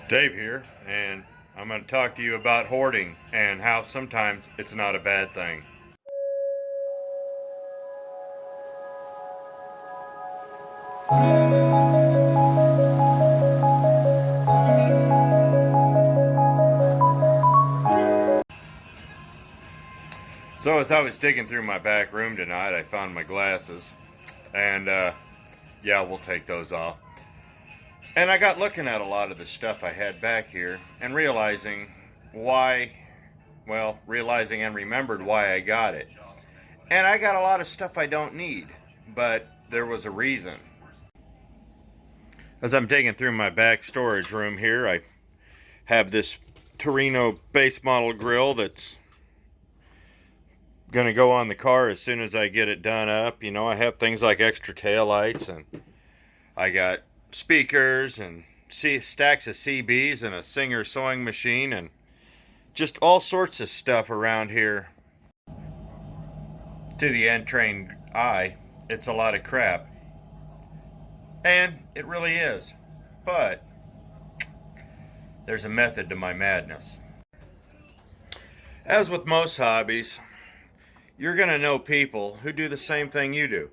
Dave here, and I'm going to talk to you about hoarding and how sometimes it's not a bad thing. So as I was digging through my back room tonight, I found my glasses, and yeah, we'll take those off. And I got looking at a lot of the stuff I had back here and realizing realizing and remembered why I got it. And I got a lot of stuff I don't need, but there was a reason. As I'm digging through my back storage room here, I have this Torino base model grill that's gonna go on the car as soon as I get it done up. You know, I have things like extra tail lights, and I got speakers and stacks of CBs and a Singer sewing machine and just all sorts of stuff around here. To the untrained eye, it's a lot of crap, and it really is, but there's a method to my madness. As with most hobbies, you're going to know people who do the same thing you do.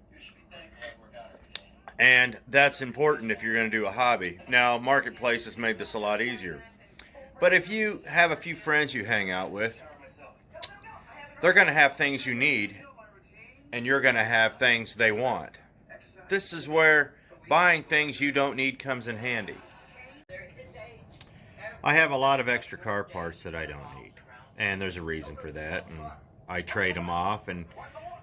And that's important if you're going to do a hobby. Now, Marketplace has made this a lot easier. But if you have a few friends you hang out with, they're going to have things you need, and you're going to have things they want. This is where buying things you don't need comes in handy. I have a lot of extra car parts that I don't need, and there's a reason for that, and I trade them off and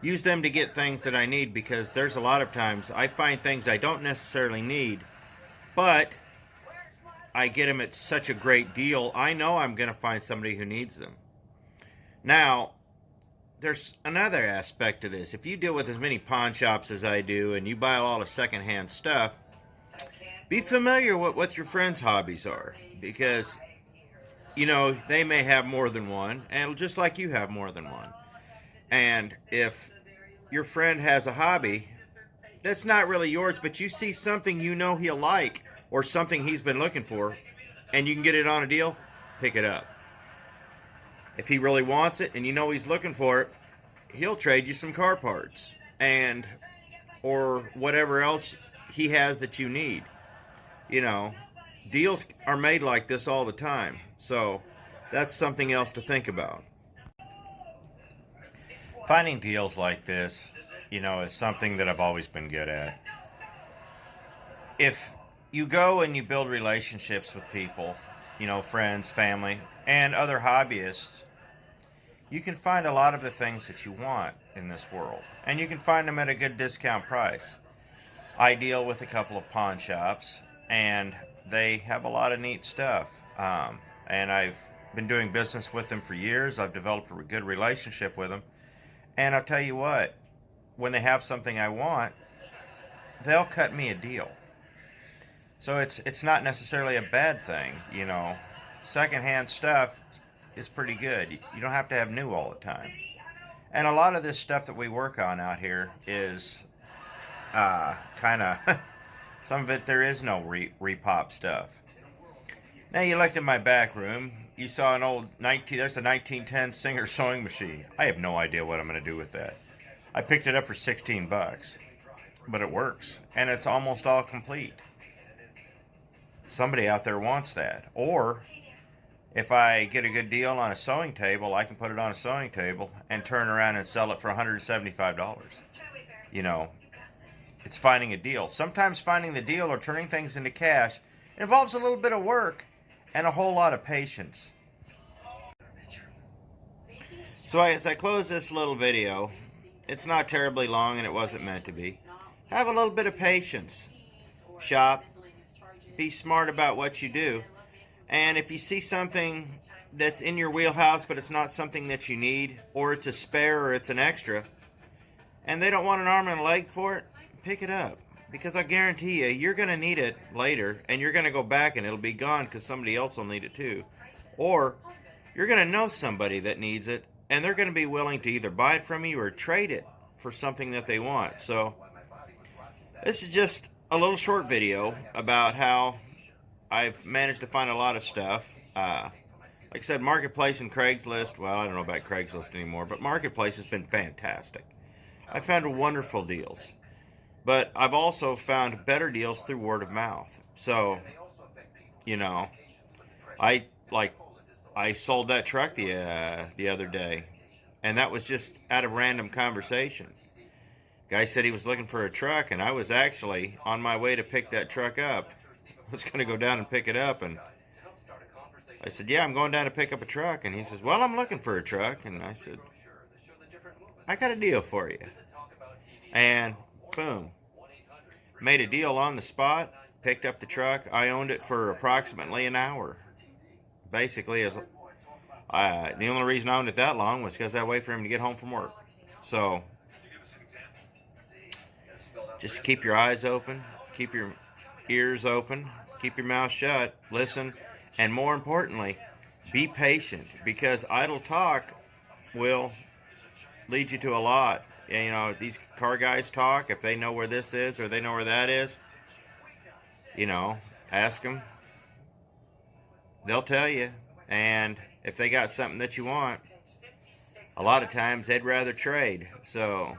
use them to get things that I need, because there's a lot of times I find things I don't necessarily need, but I get them at such a great deal, I know I'm going to find somebody who needs them. Now, there's another aspect to this. If you deal with as many pawn shops as I do and you buy a lot of secondhand stuff, be familiar with what your friends' hobbies are, because you know they may have more than one, and just like you have more than one. And if your friend has a hobby that's not really yours, but you see something you know he'll like or something he's been looking for, and you can get it on a deal, pick it up. If he really wants it and you know he's looking for it, he'll trade you some car parts and or whatever else he has that you need. You know, deals are made like this all the time, so that's something else to think about. Finding deals like this, you know, is something that I've always been good at. If you go and you build relationships with people, you know, friends, family, and other hobbyists, you can find a lot of the things that you want in this world, and you can find them at a good discount price. I deal with a couple of pawn shops, and they have a lot of neat stuff. And I've been doing business with them for years. I've developed a good relationship with them. And I'll tell you what, when they have something I want, they'll cut me a deal. So it's not necessarily a bad thing, you know. Secondhand stuff is pretty good. You don't have to have new all the time. And a lot of this stuff that we work on out here is kind of some of it there is no repop stuff. Now you looked at my back room, you saw an old there's a 1910 Singer sewing machine. I have no idea what I'm going to do with that. I picked it up for 16 bucks, but it works and it's almost all complete. Somebody out there wants that. Or if I get a good deal on a sewing table, I can put it on a sewing table and turn around and sell it for $175. You know, it's finding a deal. Sometimes finding the deal or turning things into cash involves a little bit of work and a whole lot of patience. So as I close this little video, it's not terribly long and it wasn't meant to be. Have a little bit of patience. Shop. Be smart about what you do. And if you see something that's in your wheelhouse but it's not something that you need, or it's a spare or it's an extra, and they don't want an arm and a leg for it, pick it up. Because I guarantee you, you're going to need it later, and you're going to go back and it'll be gone because somebody else will need it too. Or you're going to know somebody that needs it, and they're going to be willing to either buy it from you or trade it for something that they want. So this is just a little short video about how I've managed to find a lot of stuff. Like I said, Marketplace and Craigslist. Well, I don't know about Craigslist anymore, but Marketplace has been fantastic. I found wonderful deals. But I've also found better deals through word of mouth. So, you know, I like I sold that truck the other day, and that was just out of random conversation. Guy said he was looking for a truck, and I was actually on my way to pick that truck up. I was going to go down and pick it up, and I said, "Yeah, I'm going down to pick up a truck." And he says, "Well, I'm looking for a truck." And I said, "I got a deal for you." And boom, made a deal on the spot. Picked up the truck. I owned it for approximately an hour. Basically, as the only reason I owned it that long was because I waited for him to get home from work. So just keep your eyes open, keep your ears open, keep your mouth shut, listen, and more importantly, be patient, because idle talk will lead you to a lot. And, you know, these car guys talk. If they know where this is or they know where that is, you know, ask them. They'll tell you. And if they got something that you want, a lot of times they'd rather trade. So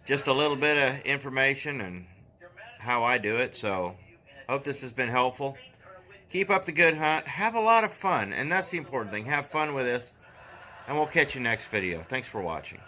just a little bit of information and how I do it. So hope this has been helpful. Keep up the good hunt. Have a lot of fun. And that's the important thing. Have fun with this. And we'll catch you next video. Thanks for watching.